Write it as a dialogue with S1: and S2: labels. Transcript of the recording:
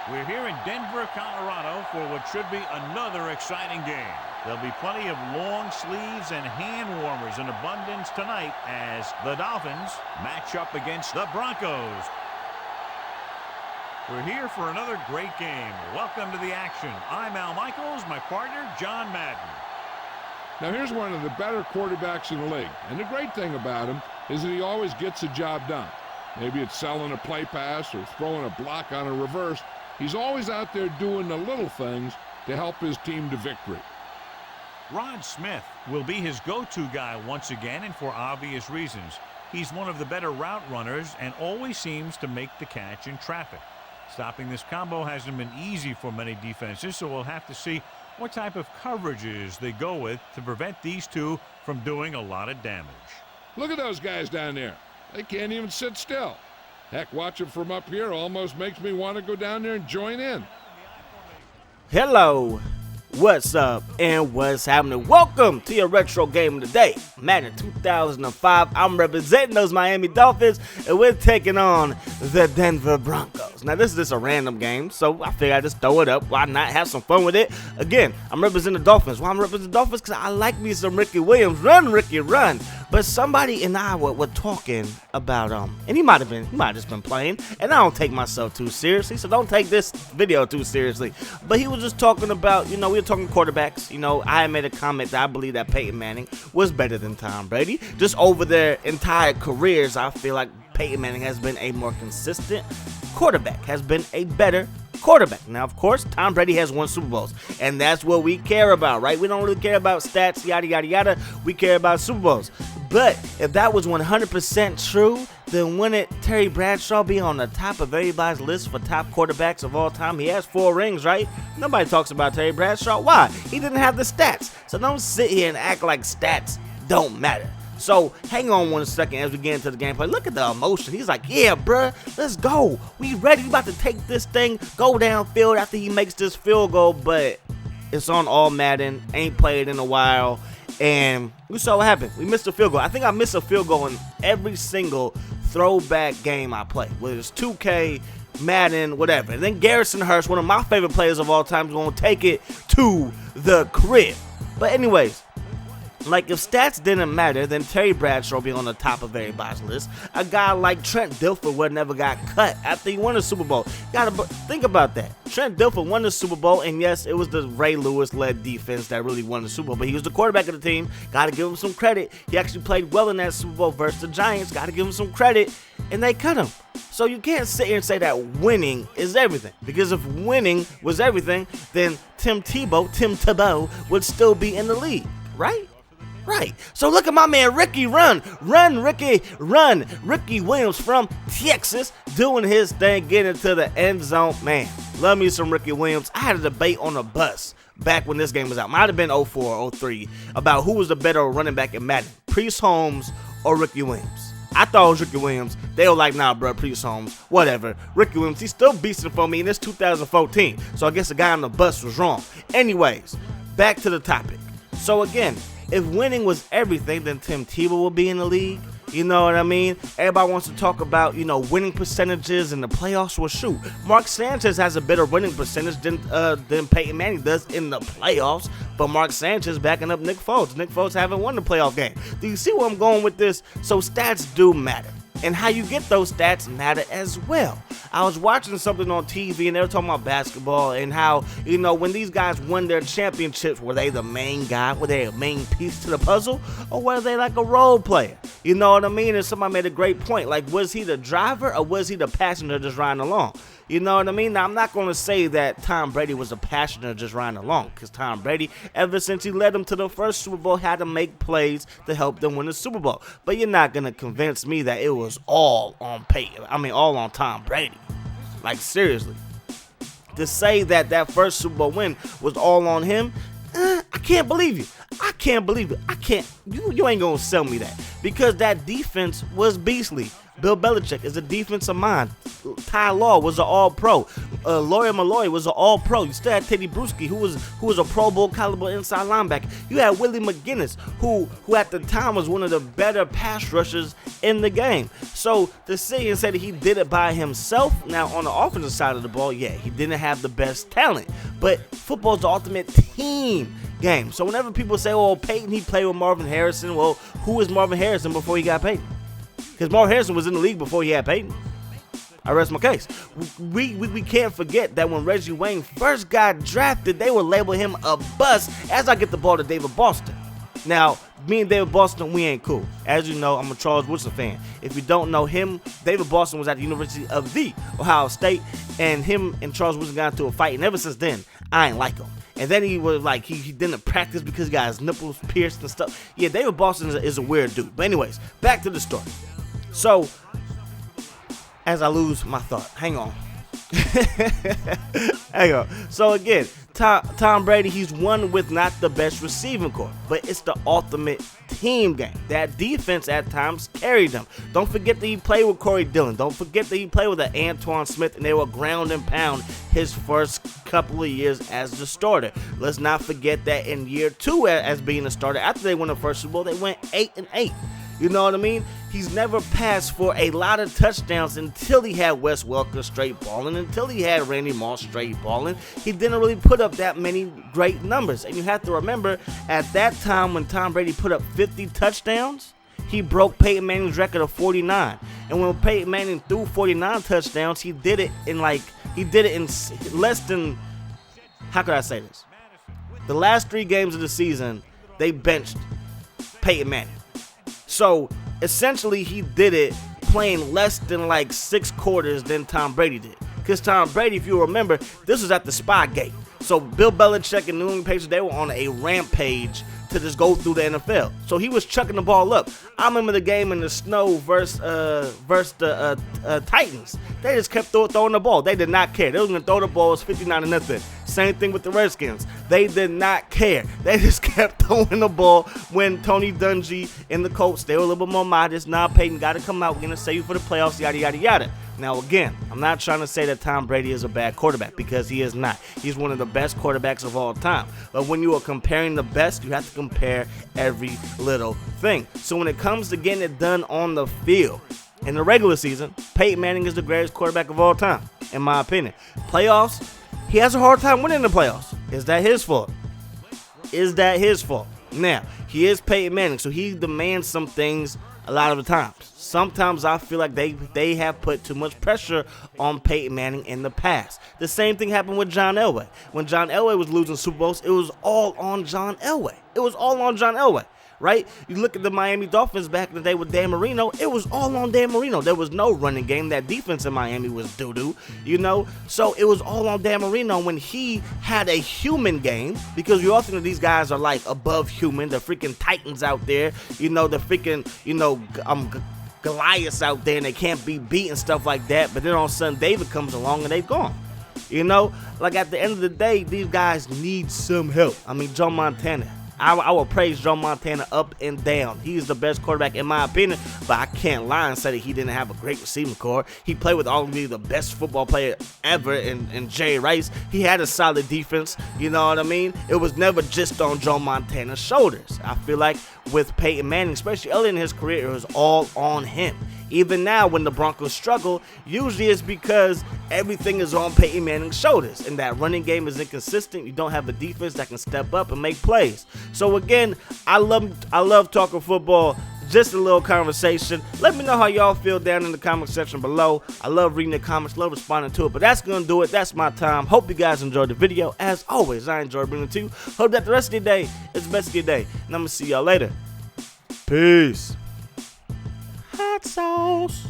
S1: We're here in Denver, Colorado for what should be another exciting game. There'll be plenty of long sleeves and hand warmers in abundance tonight as the Dolphins match up against the Broncos. We're here for another great game. Welcome to the action. I'm Al Michaels, my partner, John Madden.
S2: Now here's one of the better quarterbacks in the league. And the great thing about him is that he always gets the job done. Maybe it's selling a play pass or throwing a block on a reverse. He's always out there doing the little things to help his team to victory.
S1: Rod Smith will be his go-to guy once again, and for obvious reasons. He's one of the better route runners and always seems to make the catch in traffic. Stopping this combo hasn't been easy for many defenses, so we'll have to see what type of coverages they go with to prevent these two from doing a lot of damage.
S2: Look at those guys down there. They can't even sit still. Heck, watching from up here almost makes me want to go down there and join in.
S3: Hello, what's up and what's happening? Welcome to your retro game of the day, Madden 2005. I'm representing those Miami Dolphins, and we're taking on the Denver Broncos. Now, this is just a random game, so I figured I'd just throw it up. Why not have some fun with it? Again, I'm representing the Dolphins. Why I'm representing the Dolphins? Because I like me some Ricky Williams. Run, Ricky, run. But somebody and I were talking about, and he might have just been playing, and I don't take myself too seriously, so don't take this video too seriously. But he was just talking about, we were talking quarterbacks. I had made a comment that I believe that Peyton Manning was better than Tom Brady. Just over their entire careers, I feel like Peyton Manning has been a more consistent quarterback, has been a better quarterback. Now, of course, Tom Brady has won Super Bowls, and that's what we care about, right? We don't really care about stats, yada, yada, yada. We care about Super Bowls. But if that was 100% true, then wouldn't Terry Bradshaw be on the top of everybody's list for top quarterbacks of all time? He has 4 rings, right? Nobody talks about Terry Bradshaw. Why? He didn't have the stats. So don't sit here and act like stats don't matter. So hang on one second as we get into the gameplay. Look at the emotion. He's like, yeah, bruh, let's go. We ready. We about to take this thing, go downfield after he makes this field goal. But it's on all Madden. Ain't played in a while. And we saw what happened. We missed a field goal. I think I missed a field goal in every single throwback game I play, whether it's 2K, Madden, whatever. And then Garrison Hurst, one of my favorite players of all time, is going to take it to the crib. But anyways, like, if stats didn't matter, then Terry Bradshaw would be on the top of everybody's list. A guy like Trent Dilfer would never got cut after he won the Super Bowl. Gotta think about that. Trent Dilfer won the Super Bowl, and yes, it was the Ray Lewis-led defense that really won the Super Bowl, but he was the quarterback of the team. Gotta give him some credit. He actually played well in that Super Bowl versus the Giants. Gotta give him some credit, and they cut him. So you can't sit here and say that winning is everything, because if winning was everything, then Tim Tebow would still be in the league, right? Right. So look at my man Ricky run. Run, Ricky, run. Ricky Williams from Texas doing his thing, getting to the end zone. Man, love me some Ricky Williams. I had a debate on a bus back when this game was out. Might have been 04, 03, about who was the better running back in Madden, Priest Holmes or Ricky Williams. I thought it was Ricky Williams. They were like, nah, bro, Priest Holmes, whatever. Ricky Williams, he's still beasting for me, and it's 2014. So I guess the guy on the bus was wrong. Anyways, back to the topic. So again, if winning was everything, then Tim Tebow would be in the league. You know what I mean? Everybody wants to talk about, winning percentages in the playoffs. Well, shoot, Mark Sanchez has a better winning percentage than Peyton Manning does in the playoffs. But Mark Sanchez backing up Nick Foles. Nick Foles haven't won the playoff game. Do you see where I'm going with this? So stats do matter. And how you get those stats matter as well. I was watching something on TV and they were talking about basketball and how, when these guys won their championships, were they the main guy? Were they a main piece to the puzzle? Or were they like a role player? You know what I mean? And somebody made a great point. Like, was he the driver or was he the passenger just riding along? You know what I mean? Now, I'm not going to say that Tom Brady was a passenger just riding along, because Tom Brady, ever since he led them to the first Super Bowl, had to make plays to help them win the Super Bowl. But you're not going to convince me that it was all on all on Tom Brady. Like, seriously. To say that first Super Bowl win was all on him, I can't believe you. I can't believe it. I can't. You ain't going to sell me that, because that defense was beastly. Bill Belichick is a defensive mind. Ty Law was an all-pro. Lawyer Malloy was an all-pro. You still had Teddy Bruschi, who was a Pro Bowl caliber inside linebacker. You had Willie McGinnis, who at the time was one of the better pass rushers in the game. So to say and say that he did it by himself, now on the offensive side of the ball, yeah, he didn't have the best talent. But football's the ultimate team game. So whenever people say, oh, Peyton, he played with Marvin Harrison, well, who was Marvin Harrison before he got Peyton? Because Marvin Harrison was in the league before he had Peyton. I rest my case. We can't forget that when Reggie Wayne first got drafted, they would label him a bust as I get the ball to David Boston. Now, me and David Boston, we ain't cool. As you know, I'm a Charles Woodson fan. If you don't know him, David Boston was at the University of the Ohio State, and him and Charles Woodson got into a fight, and ever since then, I ain't like him. And then he was like, he didn't practice because he got his nipples pierced and stuff. Yeah, David Boston is a weird dude. But anyways, back to the story. So, as I lose my thought, hang on. Hang on. So again, Tom Brady, he's won with not the best receiving corps, but it's the ultimate team game. That defense at times carried them. Don't forget that he played with Corey Dillon. Don't forget that he played with Antoine Smith, and they were ground and pound his first couple of years as the starter. Let's not forget that in year 2 as being a starter, after they won the first Super Bowl, they went 8-8. You know what I mean? He's never passed for a lot of touchdowns until he had Wes Welker straight balling, until he had Randy Moss straight balling. He didn't really put up that many great numbers. And you have to remember, at that time when Tom Brady put up 50 touchdowns, he broke Peyton Manning's record of 49. And when Peyton Manning threw 49 touchdowns, he did it in less than, how could I say this? The last 3 games of the season, they benched Peyton Manning. So, essentially, he did it playing less than 6 quarters than Tom Brady did. Because Tom Brady, if you remember, this was at the Spygate. So, Bill Belichick and New England Patriots, they were on a rampage to just go through the NFL. So, he was chucking the ball up. I remember the game in the snow versus the Titans. They just kept throwing the ball. They did not care. They was going to throw the ball. It was 59-0. Same thing with the Redskins. They did not care. They just kept throwing the ball. When Tony Dungy and the Colts, they were a little bit more modest. Now Peyton got to come out. We're going to save you for the playoffs, yada, yada, yada. Now, again, I'm not trying to say that Tom Brady is a bad quarterback, because he is not. He's one of the best quarterbacks of all time. But when you are comparing the best, you have to compare every little thing. So when it comes to getting it done on the field, in the regular season, Peyton Manning is the greatest quarterback of all time, in my opinion. Playoffs, he has a hard time winning the playoffs. Is that his fault? Is that his fault? Now, he is Peyton Manning, so he demands some things a lot of the times. Sometimes I feel like they have put too much pressure on Peyton Manning in the past. The same thing happened with John Elway. When John Elway was losing Super Bowls, it was all on John Elway. It was all on John Elway. Right? You look at the Miami Dolphins back in the day with Dan Marino, it was all on Dan Marino. There was no running game. That defense in Miami was doo-doo, you know? So it was all on Dan Marino when he had a human game, because we all think that these guys are above human. The freaking Titans out there, the freaking, Goliaths out there, and they can't be beat and stuff like that. But then all of a sudden David comes along and they've gone. At the end of the day, these guys need some help. I mean, Joe Montana. I will praise Joe Montana up and down. He is the best quarterback in my opinion, but I can't lie and say that he didn't have a great receiving corps. He played with arguably the best football player ever in Jerry Rice. He had a solid defense, you know what I mean? It was never just on Joe Montana's shoulders. I feel like with Peyton Manning, especially early in his career, it was all on him. Even now, when the Broncos struggle, usually it's because everything is on Peyton Manning's shoulders, and that running game is inconsistent. You don't have a defense that can step up and make plays. So again, I love talking football. Just a little conversation. Let me know how y'all feel down in the comment section below. I love reading the comments, love responding to it. But that's gonna do it. That's my time. Hope you guys enjoyed the video. As always, I enjoy bringing it to you. Hope that the rest of your day is the best of your day. And I'm gonna see y'all later. Peace. Hot sauce.